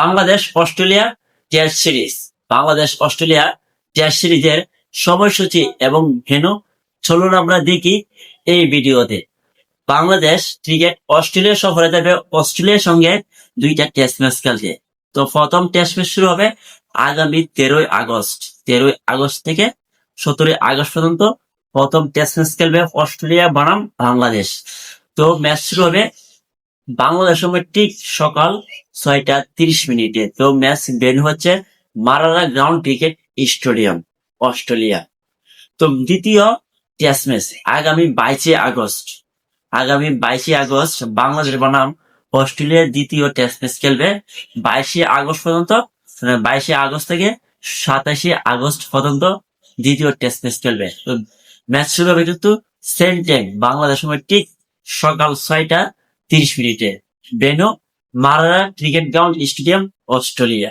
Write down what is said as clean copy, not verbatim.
Bangladesh Australia test series. Bangladesh Australia test সিরিজের সময়সূচি এবং ভেন্যু চলুন আমরা দেখি এই ভিডিওতে। বাংলাদেশ ক্রিকেট অস্ট্রেলিয়া সফরে যাবে অস্ট্রেলিয়ার সঙ্গে দুইটা টেস্ট ম্যাচ খেলতে। তো প্রথম টেস্ট ম্যাচ শুরু হবে আগামী 13ই আগস্ট। 13ই আগস্ট থেকে 17ই আগস্ট পর্যন্ত প্রথম টেস্ট ম্যাচ খেলবে অস্ট্রেলিয়া বনাম বাংলাদেশ। তো ম্যাচ শুরু হবে বাংলাদেশ সময় ঠিক সকাল 6টা 30 মিনিটে। তো ম্যাচ ভেন্যু হচ্ছে মারারা গ্রাউন্ড ক্রিকেট স্টেডিয়াম, অস্ট্রেলিয়া। তো দ্বিতীয় টেস্ট ম্যাচ আগামী 22 আগস্ট। আগামী 22 আগস্ট বাংলাদেশ বনাম অস্ট্রেলিয়ার দ্বিতীয় টেস্ট ম্যাচ খেলবে 22 আগস্ট পর্যন্ত। 22 আগস্ট থেকে 27 আগস্ট পর্যন্ত দ্বিতীয় টেস্ট ম্যাচ খেলবে। তো ম্যাচ শুরু হবে কিন্তু সেম টাইম বাংলাদেশ সময় ঠিক সকাল 6টা 30 মিনিটে। Venue Marrara cricket ground stadium, Australia.